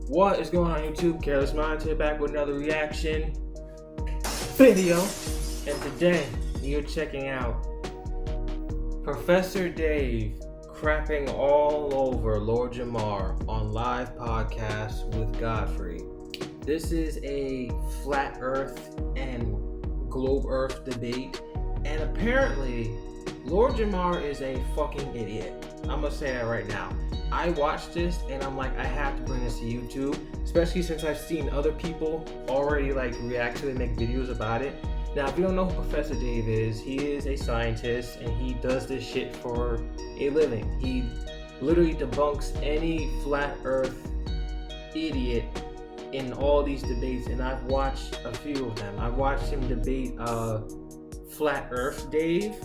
What is going on YouTube? Careless Minds here back with another reaction video. And today you're checking out Professor Dave crapping all over Lord Jamar on live podcast with Godfrey. This is a flat earth and globe earth debate, and apparently Lord Jamar is a fucking idiot. I'm gonna say that right now. I watched this and I'm like, I have to bring this to YouTube, especially since I've seen other people already react to it and make videos about it. Now, if you don't know who Professor Dave is, he is a scientist and he does this shit for a living. He literally debunks any flat earth idiot in all these debates, and I've watched a few of them. I've watched him debate Flat Earth Dave.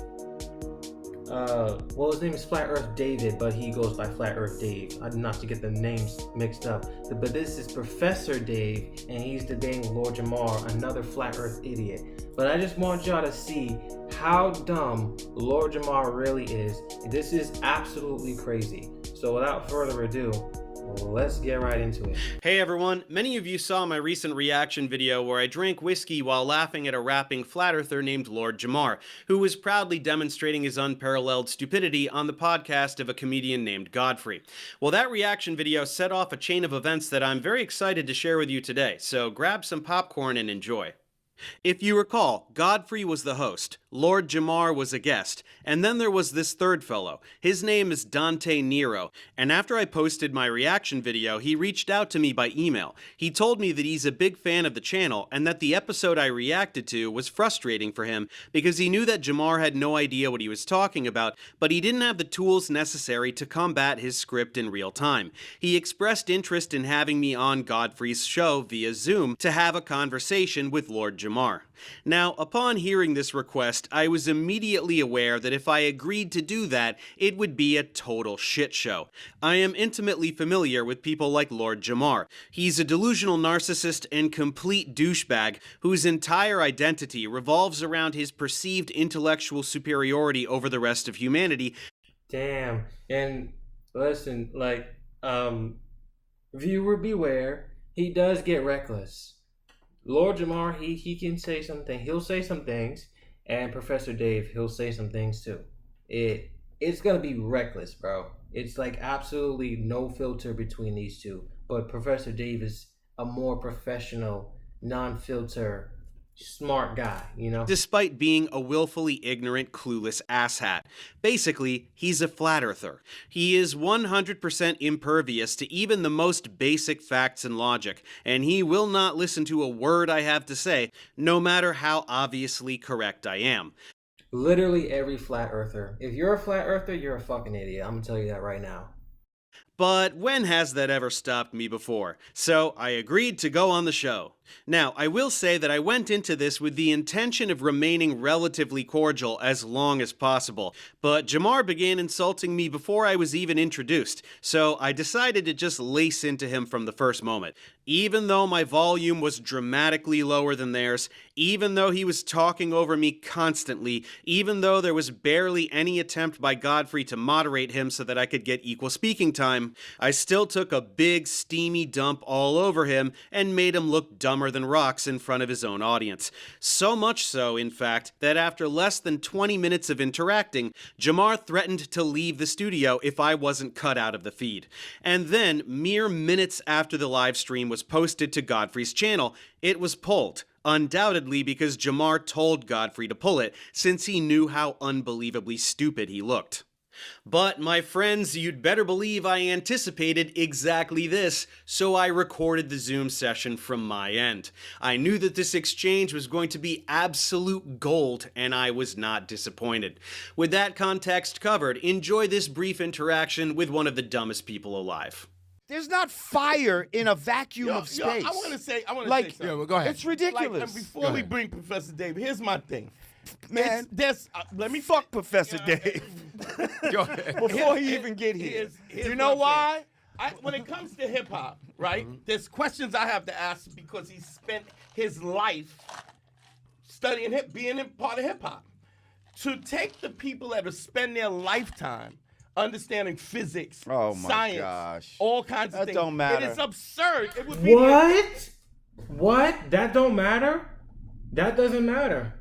Well, his name is Flat Earth David, but he goes by Flat Earth Dave. Not to get the names mixed up. But this is Professor Dave, and he's debating Lord Jamar, another Flat Earth idiot. But I just want y'all to see how dumb Lord Jamar really is. This is absolutely crazy. So without further ado, let's get right into it. Hey everyone, many of you saw my recent reaction video where I drank whiskey while laughing at a rapping flat earther named Lord Jamar, who was proudly demonstrating his unparalleled stupidity on the podcast of a comedian named Godfrey. Well, that reaction video set off a chain of events that I'm very excited to share with you today, so grab some popcorn and enjoy. If you recall, Godfrey was the host, Lord Jamar was a guest, and then there was this third fellow. His name is Dante Nero, and after I posted my reaction video, he reached out to me by email. He told me that he's a big fan of the channel, and that the episode I reacted to was frustrating for him because he knew that Jamar had no idea what he was talking about, but he didn't have the tools necessary to combat his script in real time. He expressed interest in having me on Godfrey's show via Zoom to have a conversation with Lord Jamar. Now, upon hearing this request, I was immediately aware that if I agreed to do that, it would be a total shit show. I am intimately familiar with people like Lord Jamar. He's a delusional narcissist and complete douchebag whose entire identity revolves around his perceived intellectual superiority over the rest of humanity. Damn. And listen, viewer beware, he does get reckless. Lord Jamar, he can say something. He'll say some things, and Professor Dave, he'll say some things too. It's gonna be reckless, bro. It's absolutely no filter between these two. But Professor Dave is a more professional, non-filter, smart guy, you know? Despite being a willfully ignorant, clueless asshat. Basically, he's a flat earther. He is 100% impervious to even the most basic facts and logic, and he will not listen to a word I have to say, no matter how obviously correct I am. Literally every flat earther. If you're a flat earther, you're a fucking idiot. I'm gonna tell you that right now. But when has that ever stopped me before? So I agreed to go on the show. Now, I will say that I went into this with the intention of remaining relatively cordial as long as possible, but Jamar began insulting me before I was even introduced, so I decided to just lace into him from the first moment. Even though my volume was dramatically lower than theirs, even though he was talking over me constantly, even though there was barely any attempt by Godfrey to moderate him so that I could get equal speaking time, I still took a big steamy dump all over him and made him look dumber than rocks in front of his own audience. So much so, in fact, that after less than 20 minutes of interacting, Jamar threatened to leave the studio if I wasn't cut out of the feed. And then, mere minutes after the live stream was posted to Godfrey's channel, it was pulled. Undoubtedly because Jamar told Godfrey to pull it, since he knew how unbelievably stupid he looked. But, my friends, you'd better believe I anticipated exactly this, so I recorded the Zoom session from my end. I knew that this exchange was going to be absolute gold, and I was not disappointed. With that context covered, enjoy this brief interaction with one of the dumbest people alive. There's not fire in a vacuum of space. I want to say something. Yeah, well, go ahead. It's ridiculous. Before we bring Professor Dave, here's my thing. Man, let me fuck Professor Dave. Go ahead. Before he even get here. You know why? When it comes to hip hop, right? There's questions I have to ask because he spent his life studying being part of hip hop. To take the people that have spent their lifetime understanding physics, Oh my science, gosh. all kinds of That things. don't matter. It is absurd. It would be What? That don't matter? That doesn't matter.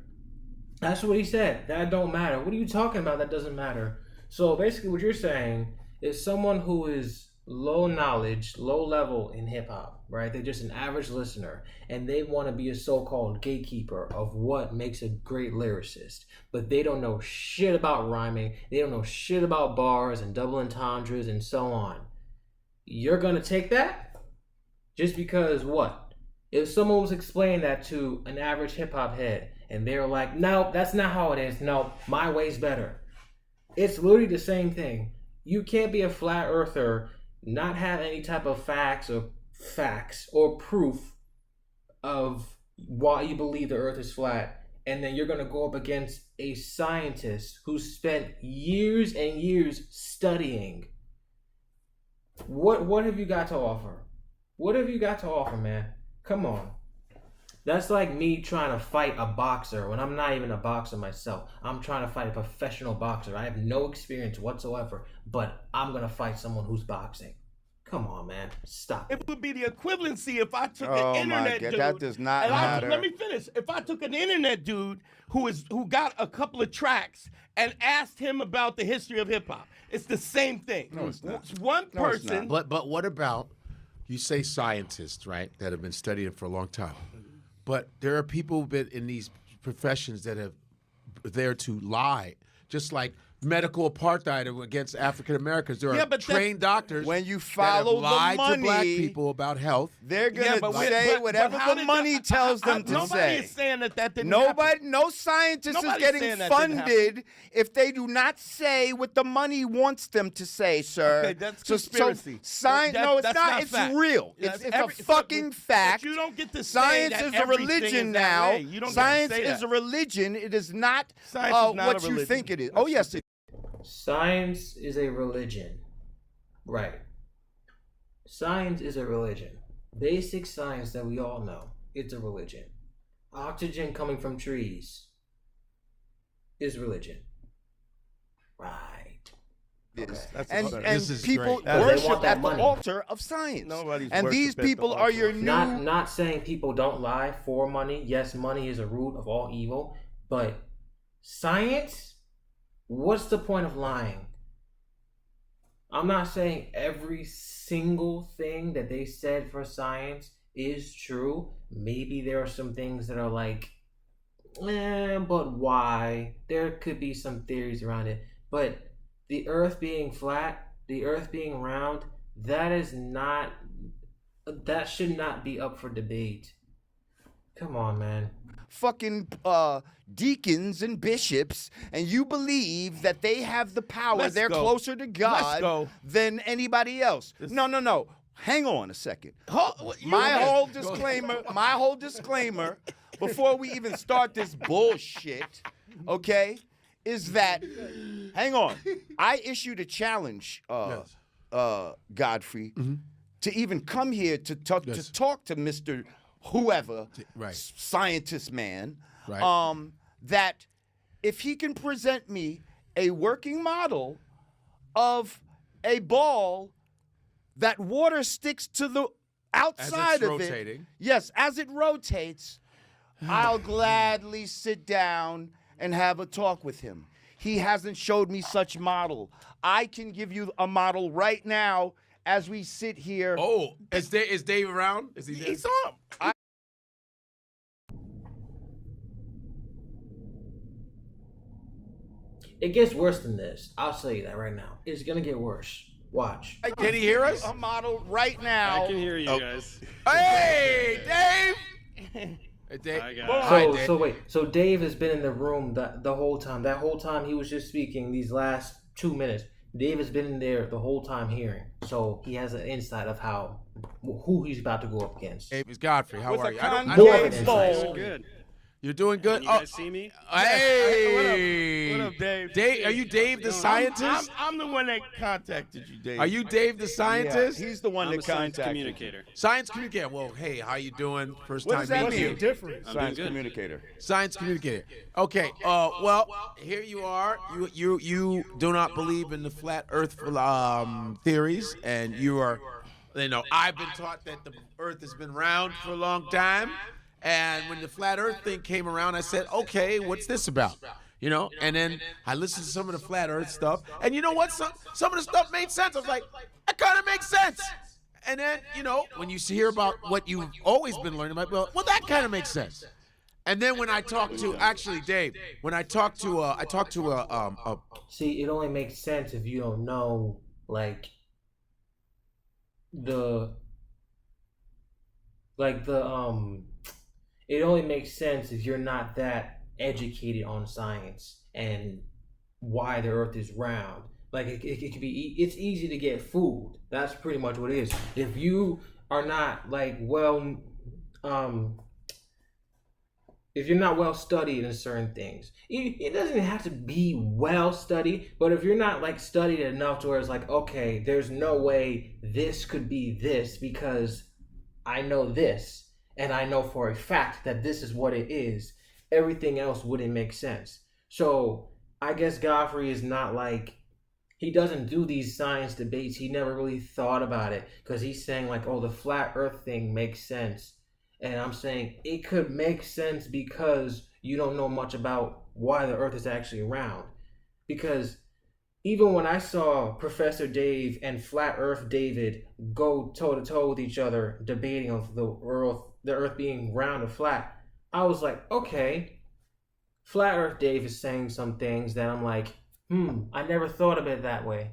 That's what he said. That don't matter. What are you talking about? That doesn't matter. So basically what you're saying is someone who is low knowledge, low level in hip hop, right? They're just an average listener and they want to be a so-called gatekeeper of what makes a great lyricist. But they don't know shit about rhyming. They don't know shit about bars and double entendres and so on. You're going to take that? Just because what? If someone was explaining that to an average hip hop head and they're like, no, that's not how it is. No, my way's better. It's literally the same thing. You can't be a flat earther, not have any type of facts or proof of why you believe the earth is flat, and then you're going to go up against a scientist who spent years and years studying. What have you got to offer? What have you got to offer, man? Come on. That's like me trying to fight a boxer when I'm not even a boxer myself. I'm trying to fight a professional boxer. I have no experience whatsoever, but I'm going to fight someone who's boxing. Come on, man. Stop it. It would be the equivalency if I took an internet dude. That does not matter. Let me finish. If I took an internet dude who got a couple of tracks and asked him about the history of hip hop, it's the same thing. No, it's not. It's one No, it's person. not. But what about, you say scientists, right, that have been studying for a long time. But there are people who've been in these professions that have there to lie, just like medical apartheid against African Americans. There are trained doctors when you that follow have lied the money, to black people about health. They're gonna say whatever the money tells them to nobody say. Nobody is saying that didn't happen. No scientist is Nobody's getting saying that didn't funded if they do not say what the money wants them to say, sir. Okay, that's conspiracy. No, it's That's not. It's fact. real. It's a fucking fact. But you don't get to say Science that is a everything religion is that now. way. You don't Science get to say is that. a religion. It is not, Science is not what a you religion. think it is. Oh yes, it Science is a religion. Right. Science is a religion. Basic science that we all know. It's a religion. Oxygen coming from trees is religion. Right. is. That's And absurd. This is people great. They worship want that at the money. altar of science. Nobody's And these worshiping at the people are your altar. new. Not saying people don't lie for money. Yes, money is a root of all evil. But science? What's the point of lying? I'm not saying every single thing that they said for science is true. Maybe there are some things that are like, but why? There could be some theories around it. But the earth being flat, the earth being round, that should not be up for debate. Come on, man. Fucking deacons and bishops, and you believe that they have the power. Let's They're go. closer to Let's God go. than anybody else. No. Hang on a second. My whole disclaimer before we even start this bullshit, okay, is that, hang on, I issued a challenge, Godfrey, to even come here to talk to Mr. whoever, Right. scientist man, Right. that if he can present me a working model of a ball that water sticks to the outside of rotating. it. Yes, as it rotates, I'll gladly sit down and have a talk with him. He hasn't showed me such model. I can give you a model right now as we sit here. Oh, is Dave around? Is he there? He's on. It gets worse than this. I'll tell you that right now. It's gonna get worse. Watch. Can he hear us? A model right now. I can hear you guys. Hey, Dave! Hey, Dave. Hi, guys. Hi, Dave. So wait. So Dave has been in the room the whole time. That whole time he was just speaking. These last 2 minutes, Dave has been in there the whole time hearing. So he has an insight of who he's about to go up against. Hey, it's Godfrey. How With are a you? con- More of Dave an Bowl. insight. Good. You're doing good. Can you guys see me? Hey. What up, Dave? Dave, are you Dave the scientist? I'm the one that contacted you, Dave. Are you Dave the scientist? He's the one I'm a that science contacted you. communicator. Science communicator. Well, hey, how you doing? First What time does that meeting mean? you. different. Science good. communicator. Science communicator. Okay. Well, here you are. You do not believe in the flat Earth theories, and you are. I've been taught that the Earth has been round for a long time, and when the flat Earth thing came around, I said, okay, what's this about? And then I listened to some of the flat Earth stuff, and you know what? Some of the stuff made sense. I was like, that kind of makes sense. And then, when you hear about what you've always been learning about, well, that kind of makes sense. And then when I talk to, actually, Dave, when I talk to a See, it only makes sense if you don't know, like, it only makes sense if you're not that educated on science and why the earth is round. Like, it could be, it's easy to get fooled. That's pretty much what it is. If you are not, like, if you're not well studied in certain things, it doesn't have to be well studied, but if you're not like studied enough to where it's like, okay, there's no way this could be this because I know this and I know for a fact that this is what it is, everything else wouldn't make sense. So I guess Godfrey is not like, he doesn't do these science debates. He never really thought about it because he's saying like, oh, the flat earth thing makes sense. And I'm saying it could make sense because you don't know much about why the earth is actually round. Because even when I saw Professor Dave and Flat Earth David go toe to toe with each other, debating of the earth being round or flat, I was like, okay, Flat Earth Dave is saying some things that I'm like, I never thought of it that way.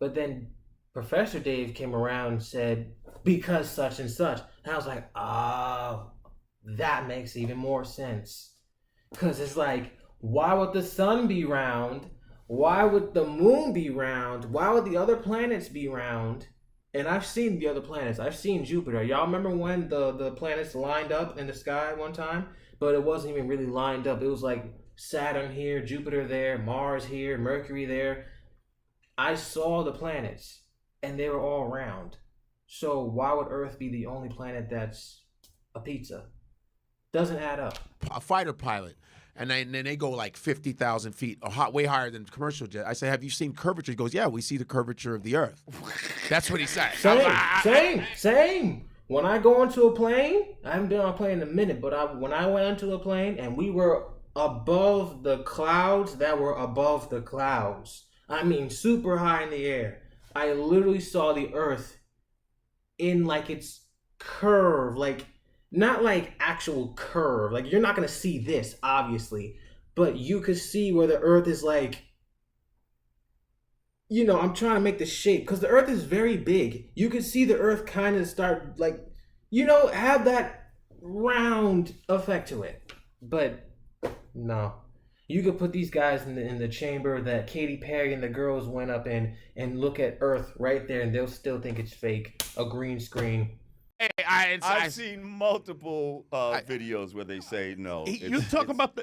But then Professor Dave came around and said, because such and such. And I was like, oh, that makes even more sense. Because it's like, why would the sun be round? Why would the moon be round? Why would the other planets be round? And I've seen the other planets. I've seen Jupiter. Y'all remember when the planets lined up in the sky one time? But it wasn't even really lined up. It was like Saturn here, Jupiter there, Mars here, Mercury there. I saw the planets, and they were all round. So why would Earth be the only planet that's a pizza? Doesn't add up. a fighter pilot, and then they go like 50,000 feet, way higher than commercial jet. I say, have you seen curvature? He goes, yeah, we see the curvature of the Earth. That's what he said. Same. When I go into a plane, I haven't been on a plane in a minute, but when I went into a plane and we were above the clouds that were above the clouds, I mean super high in the air, I literally saw the Earth in like its curve, like not like actual curve. Like you're not gonna see this, obviously, but you could see where the Earth is like, I'm trying to make the shape because the Earth is very big. You could see the Earth kind of start like, have that round effect to it. But no, you could put these guys in the chamber that Katy Perry and the girls went up in and look at Earth right there, and they'll still think it's fake, a green screen. Hey, I've seen multiple videos where they say no. You talk about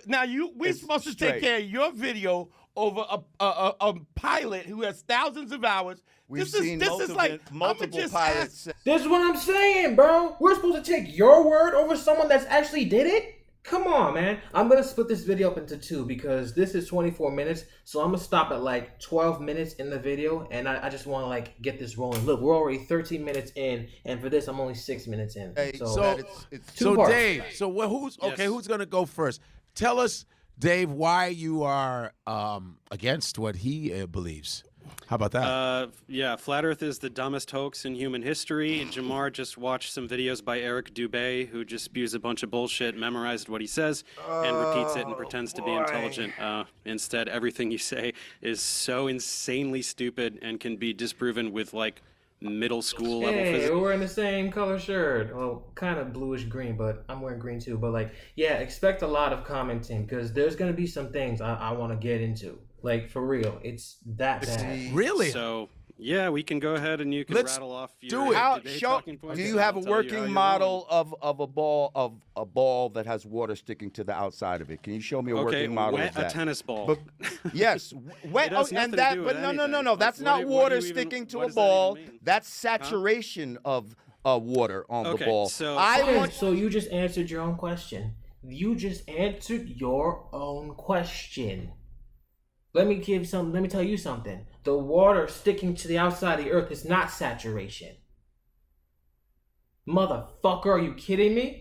we're supposed to take care of your video over a pilot who has thousands of hours. This is like multiple pilots. This is what I'm saying, bro. We're supposed to take your word over someone that's actually did it? Come on, man. I'm going to split this video up into two because this is 24 minutes. So I'm going to stop at like 12 minutes in the video. And I just want to like get this rolling. Look, we're already 13 minutes in. And for this, I'm only 6 minutes in. Hey, so it's two parts. Dave, who's going to go first? Tell us, Dave, why you are against what he believes. How about that? Yeah, Flat Earth is the dumbest hoax in human history. Jamar just watched some videos by Eric Dubé, who just spews a bunch of bullshit, memorized what he says, and repeats it and pretends to be intelligent. Instead, everything you say is so insanely stupid and can be disproven with, like, middle school level physics. We're wearing the same color shirt. Well, kind of bluish green, but I'm wearing green too. But, expect a lot of commenting because there's going to be some things I want to get into. Like, for real, it's that bad. Really? So, Yeah, we can go ahead and you can Let's rattle off do your it. debate Show, talking points. do you and have a I'll tell you how working you're model of a ball that has water sticking to the outside of it? Can you show me a wrong. Okay, working model wet of that? a tennis ball. But, yes, wet. It has and nothing to that, do but with no, anything. that's Like, not what do water you even- sticking to what a does that even ball. mean? That's saturation of water on the Okay, ball. so- I Okay, want. so you just answered your own question. You just answered your own question. Let me tell you something. The water sticking to the outside of the earth is not saturation. Motherfucker, are you kidding me?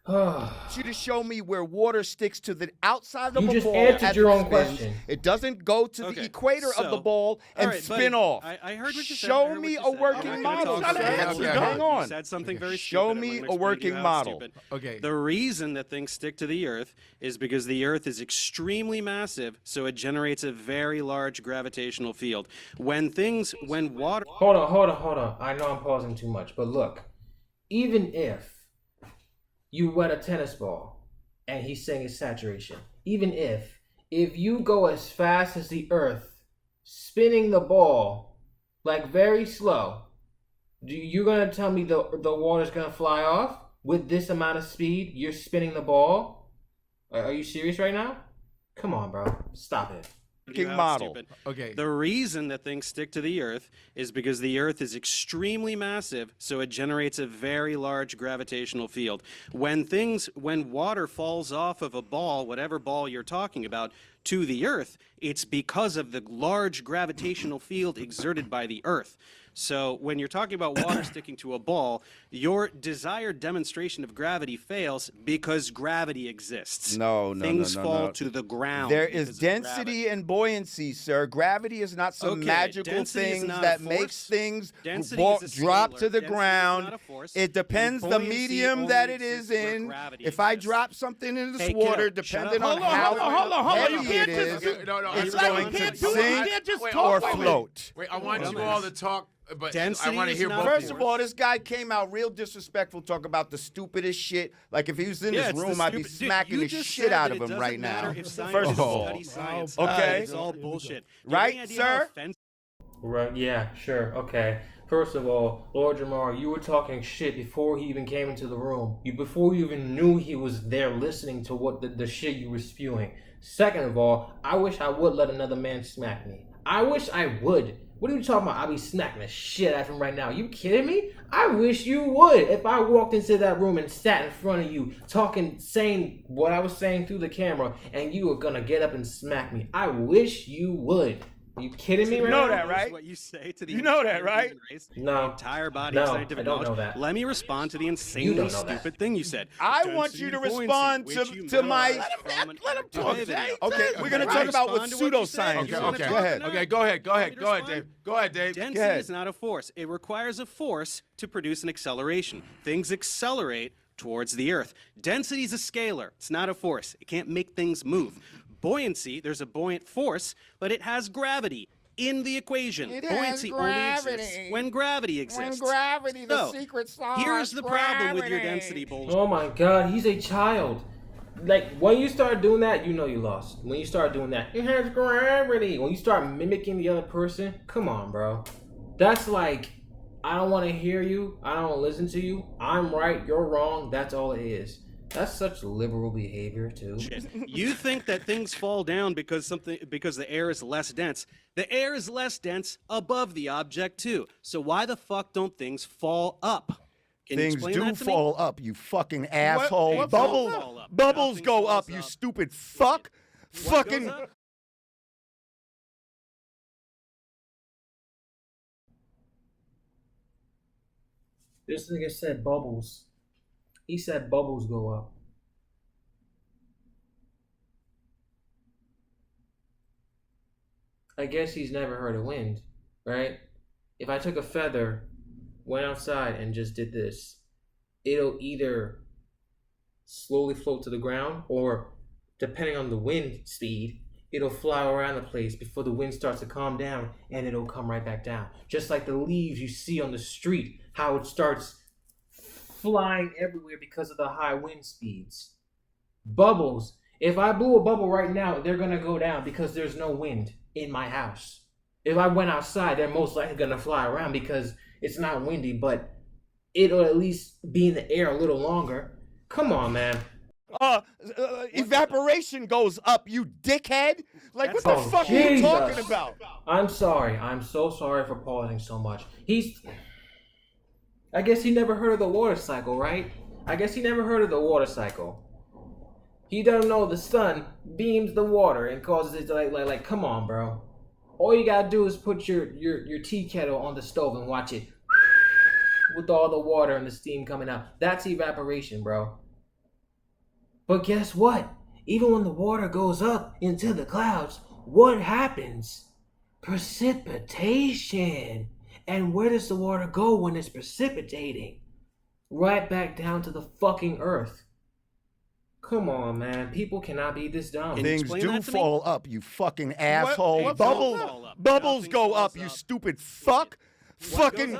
You to show me where water sticks to the outside of You a just ball answered as your it own spins. question. It doesn't go to the Okay, equator of the so- ball and all right, spin buddy, off. I heard what you said. I Show heard me what you a said. working I'm not gonna model, talk sir. about it. Hang on. You said something very Show stupid. I'm me gonna a explain to working you how model. stupid. Okay. The reason that things stick to the Earth is because the Earth is extremely massive, so it generates a very large gravitational field. When water... Hold on. I know I'm pausing too much, but look. Even if you wet a tennis ball and he's saying it's saturation, even if you go as fast as the earth, spinning the ball like very slow, you gonna tell me the water's gonna fly off with this amount of speed? You're spinning the ball? Are you serious right now? Come on, bro. Stop it. Working how model. stupid. Okay. The reason that things stick to the Earth is because the Earth is extremely massive, so it generates a very large gravitational field. When water falls off of a ball, whatever ball you're talking about, to the Earth, it's because of the large gravitational field exerted by the Earth. So when you're talking about water sticking to a ball, your desired demonstration of gravity fails because gravity exists. No, Things fall no. to the ground. There because is of gravity. density and buoyancy, sir. Gravity is not some Okay, magical density is thing not that a makes force. things Density is a drop scalar. to the Density is ground. not a force. It depends And the buoyancy medium only that it is exists where in. gravity If I exists. drop something in this Hey, water, kiddo, shut depending up. on Hold on. how You heavy can't it just- is, No, it's like, going you to can't do it. You sink can't just or talk like float. Wait, I want you Dumbass. all to talk, but Density I want to is hear not both. a First of force. all, this guy came out real disrespectful, talk about the stupidest shit. Like if he was in Yeah, this it's the room, I'd be stupid- Dude, smacking you the just shit said out that of it him right doesn't matter now. if scientists First of all, study science. Okay. It's all bullshit. Right, Any idea how sir? offensive Right, yeah, sure, okay. First of all, Lord Jamar, you were talking shit before he even came into the room. Before you even knew he was there listening to what the shit you were spewing. Second of all, I wish I would let another man smack me. I wish I would. What are you talking about? I'll be smacking the shit out of him right now. You kidding me? I wish you would. If I walked into that room and sat in front of you, saying what I was saying through the camera, and you were gonna get up and smack me. I wish you would. Are you kidding me right know now? that, right? What you say to the You know that, entire right? human race, No. the entire body No, of scientific I don't knowledge. know that. Let me respond to the You insanely don't know that. stupid thing you said. I Density want you to and buoyancy, respond which you to my- memorized Let him from talk, an Jay. Okay, we're gonna talk about what Respond to what you said. pseudoscience You is. wanna Okay, talk go ahead. now? Okay, go ahead, Want me to Dave. respond? Go ahead, Dave. Density ahead. is not a force. It requires a force to produce an acceleration. Things accelerate towards the Earth. Density is a scalar. It's not a force. It can't make things move. Buoyancy, there's a buoyant force, but it has gravity in the equation. It has Buoyancy only exists gravity. when gravity exists. gravity, So, secret sauce. here's the problem with your density bullshit. Oh my god, he's a child. Like, when you start doing that, you know you lost. When you start doing that, it has gravity. When you start mimicking the other person, come on, bro. That's like, I don't want to hear you. I don't listen to you. I'm right, you're wrong. That's all it is. That's such liberal behavior, too. You think that things fall down because the air is less dense. The air is less dense above the object too. So why the fuck don't things fall up? Can you Things explain do that to me? fall up, you fucking asshole. what Bubbles, don't fall up? bubbles Nothing go falls up, you up. stupid fuck. What Fucking. goes up? This nigga said bubbles. He said bubbles go up. I guess he's never heard of wind, right? If I took a feather, went outside, and just did this, it'll either slowly float to the ground, or depending on the wind speed, it'll fly around the place before the wind starts to calm down, and it'll come right back down. Just like the leaves you see on the street, how it starts flying everywhere because of the high wind speeds. Bubbles. If I blew a bubble right now, they're gonna go down because there's no wind in my house. If I went outside, they're most likely gonna fly around because it's not windy, but it'll at least be in the air a little longer. Come on, man. Evaporation goes up, you dickhead. Like, what the Oh, fuck are you Jesus. talking about? I'm sorry. I'm so sorry for pausing so much. I guess he never heard of the water cycle, right? I guess he never heard of the water cycle. He doesn't know the sun beams the water and causes it to like come on, bro. All you gotta do is put your tea kettle on the stove and watch it with all the water and the steam coming out. That's evaporation, bro. But guess what? Even when the water goes up into the clouds, what happens? Precipitation. And where does the water go when it's precipitating? Right back down to the fucking earth. Come on, man. People cannot be this dumb. Can you Things explain do that to me? fall up, you fucking asshole. what Bubbles, fall up? bubbles Nothing go falls up, you up. stupid fuck. Fucking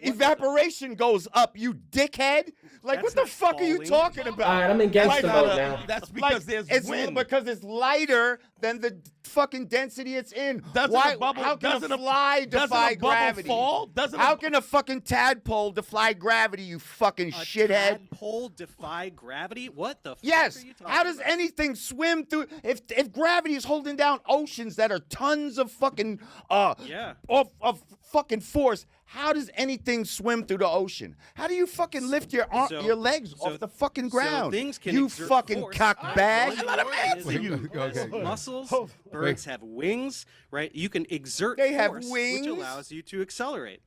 evaporation goes up, you dickhead. Like, That's what the not fuck are you falling. talking about? All right, I'm in gangster Like, mode now. That's because there's it's wind. because it's lighter than the fucking density it's in. Doesn't Why? a bubble, How can doesn't a fly doesn't defy a bubble gravity? fall? Doesn't How a, can a fucking tadpole defy gravity? You fucking A shithead. tadpole defy gravity? What the fuck Yes. are you talking How does about? anything swim through? If gravity is holding down oceans that are tons of fucking Yeah. of fucking force, how does anything swim through the ocean? How do you fucking lift your your legs off the fucking ground? things can you exert fucking force cockbag. on the organism. Okay. Muscles, birds have wings, right? You can exert They have force, wings? which allows you to accelerate.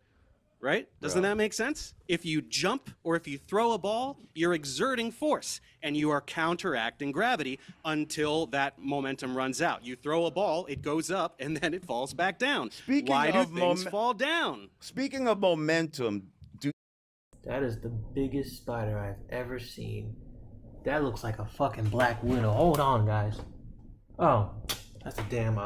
Right? Doesn't that make sense? If you jump or if you throw a ball, you're exerting force and you are counteracting gravity until that momentum runs out. You throw a ball, it goes up, and then it falls back down. Speaking Why do of things fall down? Speaking of momentum, That is the biggest spider I've ever seen. That looks like a fucking black widow. Hold on, guys. Oh, that's a damn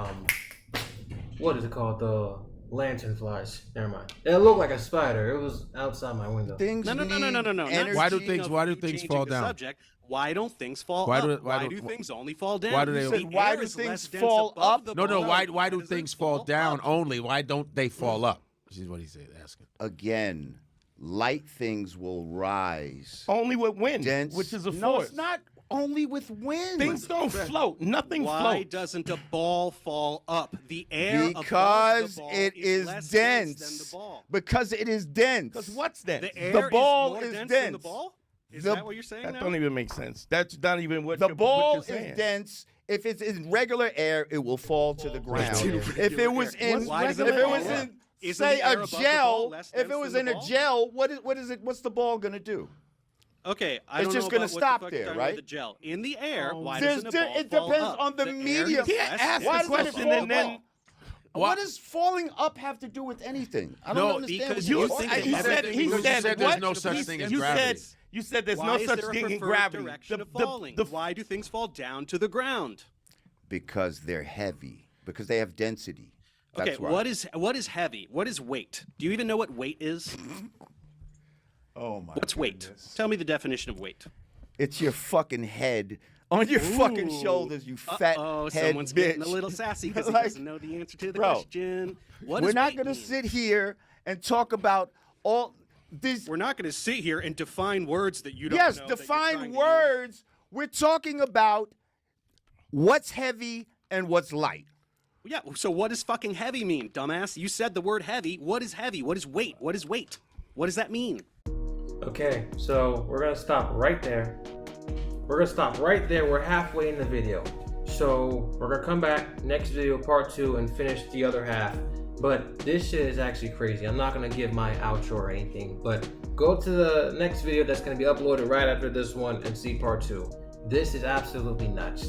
what is it called? The lantern flies. Never mind. It looked like a spider. It was outside my window. things No. need Not energy. Why do speaking things- of why do you things changing fall the down? Subject, why don't things fall Why up? do- Why why do do- things only fall down? why do they- You said, The why air do is things less dense fall above up? the No, ball. why do does it things fall down up? only? Why don't they fall up? This is what he's asking. Again, light things will rise. only with wind, Dense. which is a No, force. it's not only with wind. Things don't float. Nothing Why floats. doesn't a ball fall up? The air Because above the ball it is less dense. than the ball. Because it is dense. Because what's that? The air ball is more is dense than the dense. ball? Is The- that what you're saying That now? don't even make sense. That's not even what The you're, ball what you're saying. is dense. If it's in regular air, it will fall to the ground. in If it was regular in, air. Why if does it it fall was up? in, Isn't say the air a above the ball gel, less if it dense was than in the a ball? gel, what is it? What's the ball gonna do? Okay, I It's don't just know gonna about what stop the fuck there, you're talking right? about the gel in the air. Why There's doesn't a ball it fall depends up? on the air medium. is Yeah, less ask dense Why the than does it question fall and then- up? What does falling up have to do with anything? I don't No, understand. because what you you're think talking that he about. said, everything- he because you said, said there's what? no such thing as you gravity. you said there's Why no is such there a thing in preferred gravity. direction of falling? Why do things fall down to the ground? Because they're heavy. Because they have density. That's Okay, why. what is heavy? What is weight? Do you even know what weight is? Oh my. What's weight? Tell me the definition of weight. It's your fucking head on your fucking shoulders, you fat Oh, head someone's bitch. getting a little sassy because Like, he doesn't know the answer to the bro, question. What We're does not weight gonna mean? sit here and talk about all these. We're not going to sit here and define words that you don't Yes, know. that you're define trying to words. We're talking about what's heavy and what's light. use. Yeah. So what does fucking heavy mean, dumbass? You said the word heavy. What is heavy? What is weight? What is weight? What does that mean? Okay, so we're gonna stop right there. We're halfway in the video. So we're gonna come back next video, part 2, and finish the other half. But this shit is actually crazy. I'm not gonna give my outro or anything, but go to the next video that's gonna be uploaded right after this one and see part 2. This is absolutely nuts.